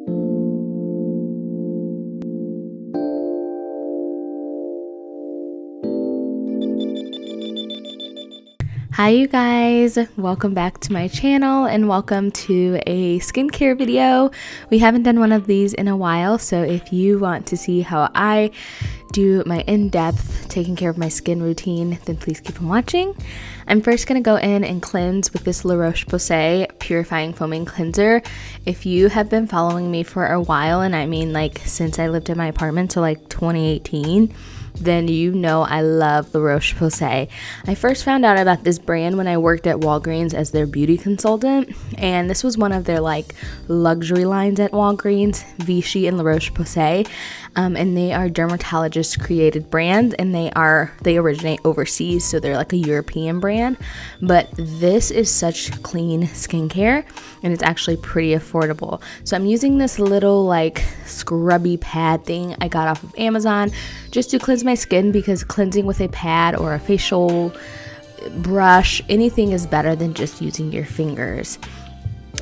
Hi you guys, welcome back to my channel and welcome to a skincare video. We haven't done one of these in a while, so if you want to see how I do my in-depth taking care of my skin routine, then please keep on watching. I'm first going to go in and cleanse with this La Roche-Posay Purifying Foaming Cleanser. If you have been following me for a while, and I mean like since I lived in my apartment, so like 2018, then you know I love La Roche-Posay. I first found out about this brand when I worked at Walgreens as their beauty consultant, and this was one of their like luxury lines at Walgreens, Vichy and La Roche-Posay, and they are dermatologist created brands, and they originate overseas, so they're like a European brand. But this is such clean skincare, and it's actually pretty affordable. So I'm using this little like scrubby pad thing I got off of Amazon just to cleanse my skin, because cleansing with a pad or a facial brush, anything is better than just using your fingers.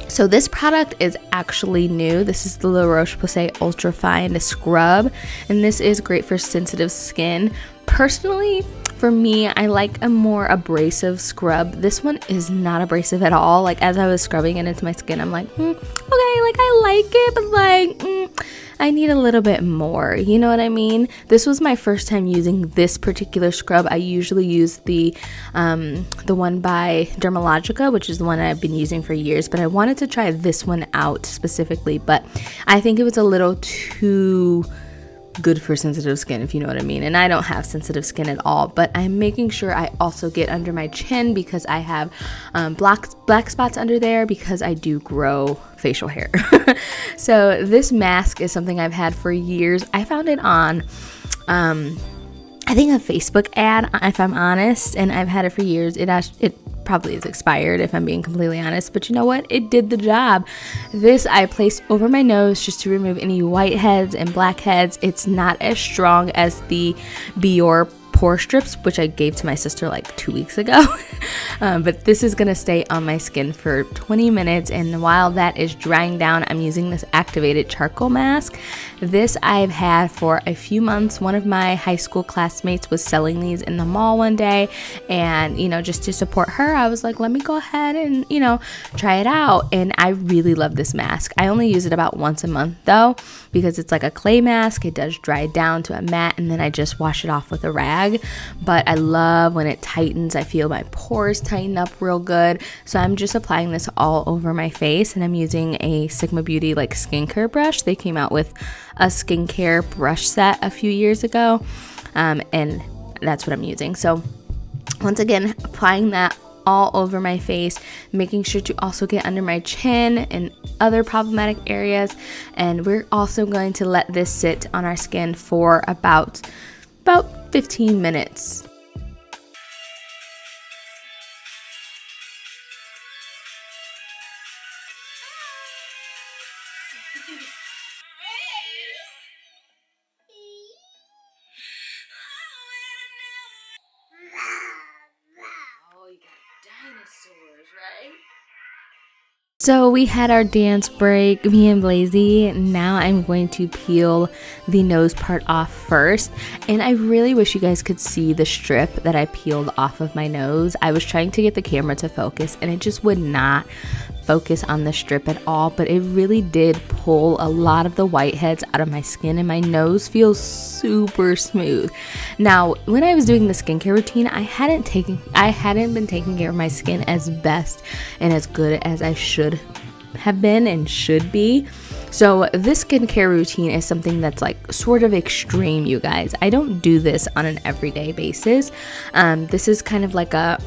So this product is actually new. This is the La Roche-Posay Ultra Fine Scrub, and this is great for sensitive skin. Personally, for me, I like a more abrasive scrub. This one is not abrasive at all. Like as I was scrubbing it into my skin, I'm like, okay, like I like it, but like, I need a little bit more, you know what I mean? This was my first time using this particular scrub. I usually use the one by Dermalogica, which is the one I've been using for years, but I wanted to try this one out specifically, but I think it was a little too good for sensitive skin, if you know what I mean. And I don't have sensitive skin at all, but I'm making sure I also get under my chin because I have black spots under there because I do grow facial hair. So this mask is something I've had for years. I found it on I think a Facebook ad, if I'm honest, and I've had it for years. It probably is expired if I'm being completely honest, but you know what? It did the job. This I placed over my nose just to remove any whiteheads and blackheads. It's not as strong as the Biore pore strips, which I gave to my sister like 2 weeks ago. But this is gonna stay on my skin for 20 minutes, and while that is drying down, I'm using this activated charcoal mask. This I've had for a few months. One of my high school classmates was selling these in the mall one day, and you know, just to support her, I was like, let me go ahead and, you know, try it out. And I really love this mask. I only use it about once a month though, because it's like a clay mask. It does dry down to a matte, and then I just wash it off with a rag. But I love when it tightens. I feel my pores tighten up real good. So I'm just applying this all over my face, and I'm using a Sigma Beauty like skincare brush. They came out with a skincare brush set a few years ago, and that's what I'm using. So once again, applying that all over my face, making sure to also get under my chin and other problematic areas. And we're also going to let this sit on our skin for about 15 minutes. Oh, you got dinosaurs, right? So we had our dance break, me and Blazy. Now I'm going to peel the nose part off first. And I really wish you guys could see the strip that I peeled off of my nose. I was trying to get the camera to focus, and it just would not focus on the strip at all, but it really did pull a lot of the whiteheads out of my skin, and my nose feels super smooth. Now, when I was doing the skincare routine, I hadn't been taking care of my skin as best and as good as I should have been and should be. So this skincare routine is something that's like sort of extreme, you guys. I don't do this on an everyday basis. This is kind of like a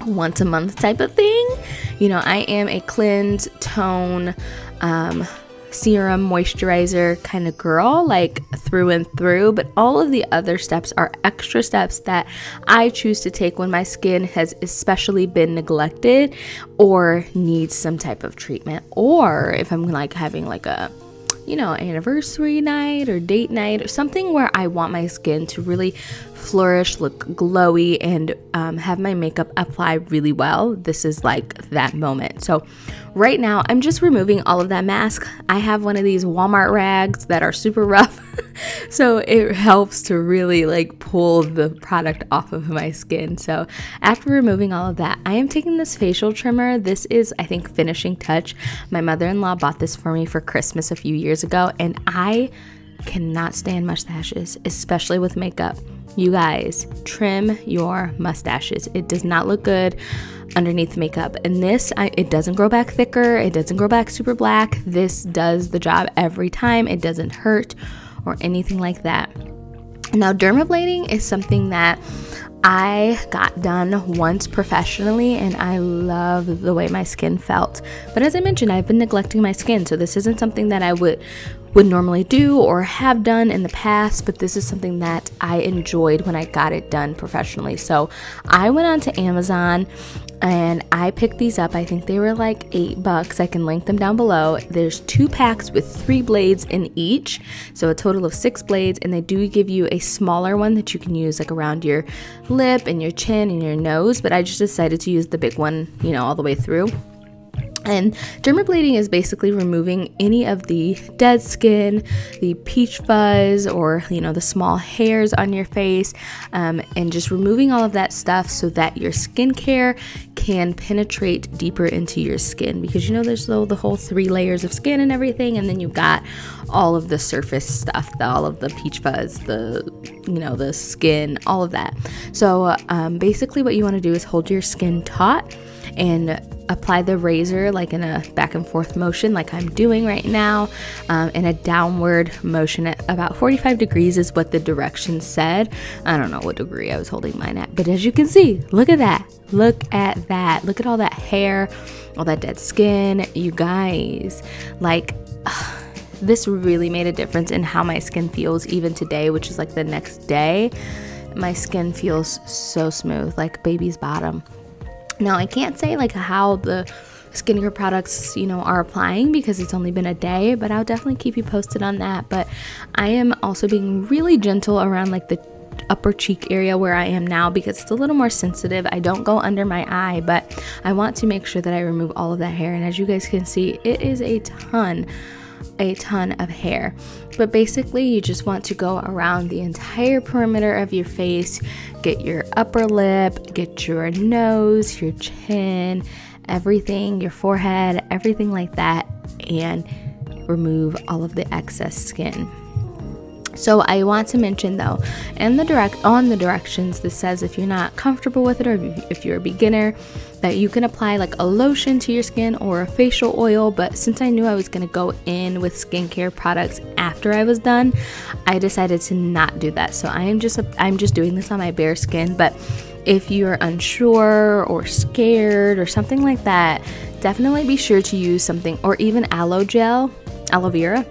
once a month type of thing. You know, I am a cleanse, tone, serum, moisturizer kind of girl, like through and through, but all of the other steps are extra steps that I choose to take when my skin has especially been neglected or needs some type of treatment, or if I'm like having like a you know, anniversary night or date night, or something where I want my skin to really flourish, look glowy, and have my makeup apply really well. This is like that moment. So right now I'm just removing all of that mask. I have one of these Walmart rags that are super rough so it helps to really like pull the product off of my skin. So after removing all of that, I am taking this facial trimmer. This is, I think, Finishing Touch. My mother-in-law bought this for me for Christmas a few years ago, and I cannot stand mustaches, especially with makeup. You guys, trim your mustaches. It does not look good underneath makeup. And this, it doesn't grow back thicker. It doesn't grow back super black. This does the job every time. It doesn't hurt or anything like that. Now, dermablading is something that I got done once professionally, and I love the way my skin felt. But as I mentioned, I've been neglecting my skin, so this isn't something that I would normally do or have done in the past, but this is something that I enjoyed when I got it done professionally. So I went on to Amazon and I picked these up. I think they were like $8. I can link them down below. There's 2 packs with 3 blades in each, so a total of 6 blades, and they do give you a smaller one that you can use like around your lip and your chin and your nose, but I just decided to use the big one, you know, all the way through. And dermablading is basically removing any of the dead skin, the peach fuzz, or, you know, the small hairs on your face, and just removing all of that stuff so that your skincare can penetrate deeper into your skin. Because, you know, there's the whole 3 layers of skin and everything, and then you've got all of the surface stuff, all of the peach fuzz, the skin, all of that. So basically what you want to do is hold your skin taut and apply the razor like in a back and forth motion like I'm doing right now, in a downward motion at about 45 degrees is what the directions said. I don't know what degree I was holding mine at, but as you can see, look at that. Look at that. Look at all that hair, all that dead skin. You guys, like, this really made a difference in how my skin feels even today, which is like the next day. My skin feels so smooth, like baby's bottom. Now, I can't say like how the skincare products, you know, are applying because it's only been a day, but I'll definitely keep you posted on that. But I am also being really gentle around like the upper cheek area where I am now because it's a little more sensitive. I don't go under my eye, but I want to make sure that I remove all of that hair. And as you guys can see, it is a ton of hair. But basically you just want to go around the entire perimeter of your face, get your upper lip, get your nose, your chin, everything, your forehead, everything like that, and remove all of the excess skin. So I want to mention though, on the directions, this says if you're not comfortable with it, or if you're a beginner, that you can apply like a lotion to your skin or a facial oil. But since I knew I was going to go in with skincare products after I was done, I decided to not do that. So I'm just doing this on my bare skin. But if you're unsure or scared or something like that, definitely be sure to use something, or even aloe vera,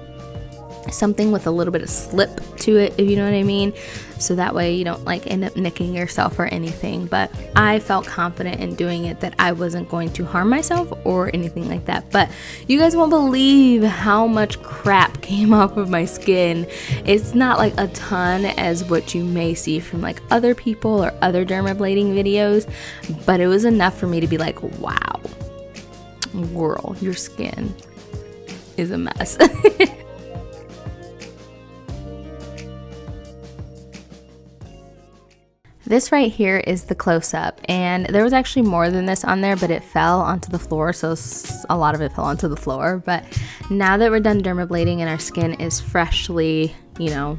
something with a little bit of slip to it, if you know what I mean, so that way you don't like end up nicking yourself or anything. But I felt confident in doing it that I wasn't going to harm myself or anything like that. But you guys won't believe how much crap came off of my skin. It's not like a ton as what you may see from like other people or other dermablading videos, but it was enough for me to be like, wow, girl, your skin is a mess. This right here is the close-up, and there was actually more than this on there, but it fell onto the floor, so a lot of it fell onto the floor. But now that we're done dermablading and our skin is freshly, you know,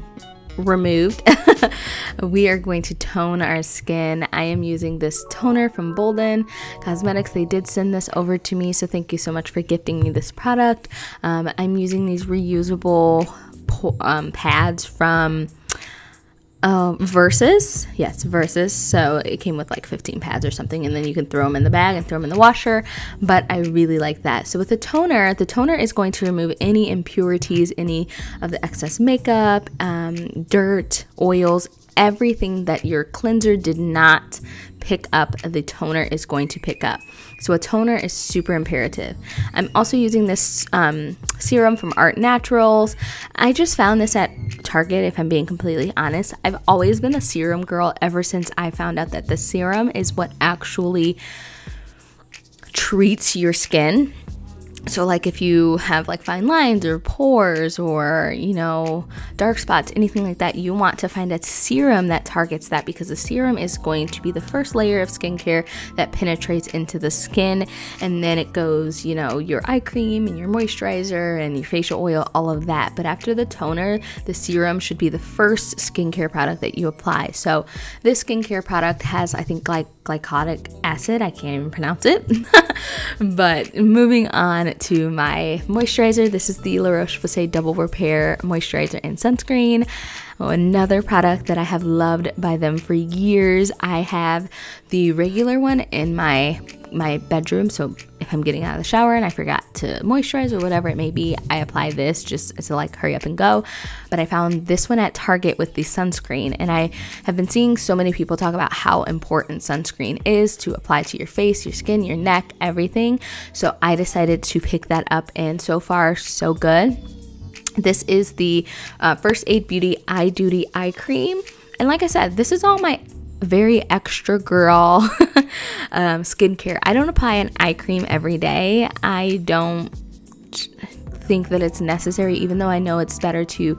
removed, we are going to tone our skin. I am using this toner from Bolden Cosmetics. They did send this over to me, so thank you so much for gifting me this product. I'm using these reusable pads from Versus. Yes, Versus. So it came with like 15 pads or something, and then you can throw them in the bag and throw them in the washer, but I really like that. So with the toner is going to remove any impurities, any of the excess makeup, dirt, oils, everything that your cleanser did not pick up, the toner is going to pick up. So a toner is super imperative. I'm also using this serum from Art Naturals. I just found this at Target, if I'm being completely honest. I've always been a serum girl ever since I found out that the serum is what actually treats your skin. So like if you have like fine lines or pores or, you know, dark spots, anything like that, you want to find a serum that targets that, because the serum is going to be the first layer of skincare that penetrates into the skin, and then it goes, you know, your eye cream and your moisturizer and your facial oil, all of that. But after the toner, the serum should be the first skincare product that you apply. So this skincare product has, I think, glycolic acid. I can't even pronounce it. But moving on to my moisturizer, this is the La Roche-Posay Double Repair Moisturizer and Sunscreen. Another product that I have loved by them for years. I have the regular one in my bedroom, so if I'm getting out of the shower and I forgot to moisturize or whatever it may be, I apply this just to like hurry up and go. But I found this one at Target with the sunscreen, and I have been seeing so many people talk about how important sunscreen is to apply to your face, your skin, your neck, everything. So I decided to pick that up, and so far so good. This is the First Aid Beauty Eye Duty Eye Cream, and like I said, this is all my very extra girl skincare. I don't apply an eye cream every day. I don't think that it's necessary, even though I know it's better to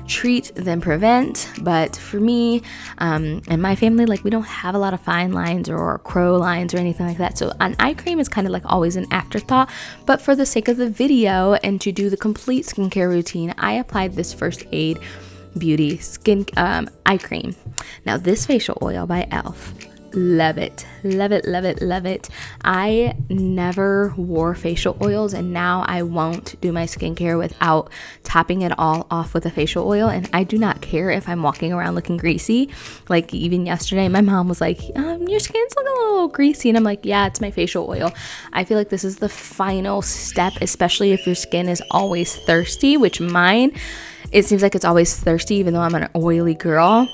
treat than prevent. But for me and my family, like, we don't have a lot of fine lines or crow lines or anything like that, so an eye cream is kind of like always an afterthought. But for the sake of the video and to do the complete skincare routine, I applied this First Aid Beauty eye cream. Now this facial oil by e.l.f., love it, love it, love it, love it. I never wore facial oils, and now I won't do my skincare without topping it all off with a facial oil. And I do not care if I'm walking around looking greasy. Like even yesterday, my mom was like, your skin's looking a little greasy, and I'm like, yeah, it's my facial oil. I feel like this is the final step, especially if your skin is always thirsty, which mine, it seems like it's always thirsty, even though I'm an oily girl.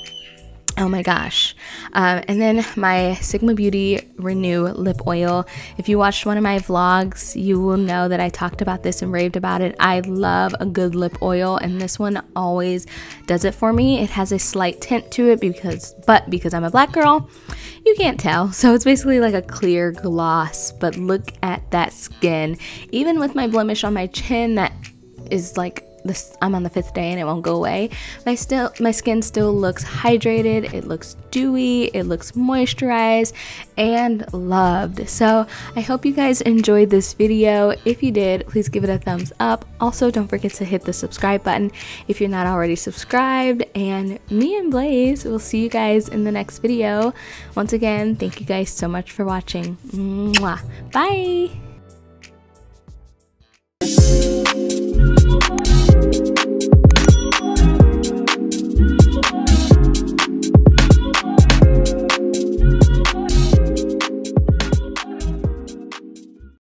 Oh my gosh. And then my Sigma Beauty Renew lip oil. If you watched one of my vlogs, you will know that I talked about this and raved about it. I love a good lip oil, and this one always does it for me. It has a slight tint to it because I'm a black girl, you can't tell. So it's basically like a clear gloss, but look at that skin. Even with my blemish on my chin that is like this, I'm on the 5th day and it won't go away. My skin still looks hydrated, it looks dewy, it looks moisturized and loved. So I hope you guys enjoyed this video. If you did, please give it a thumbs up. Also, don't forget to hit the subscribe button if you're not already subscribed. And me and Blaze will see you guys in the next video. Once again, thank you guys so much for watching. Mwah. Bye.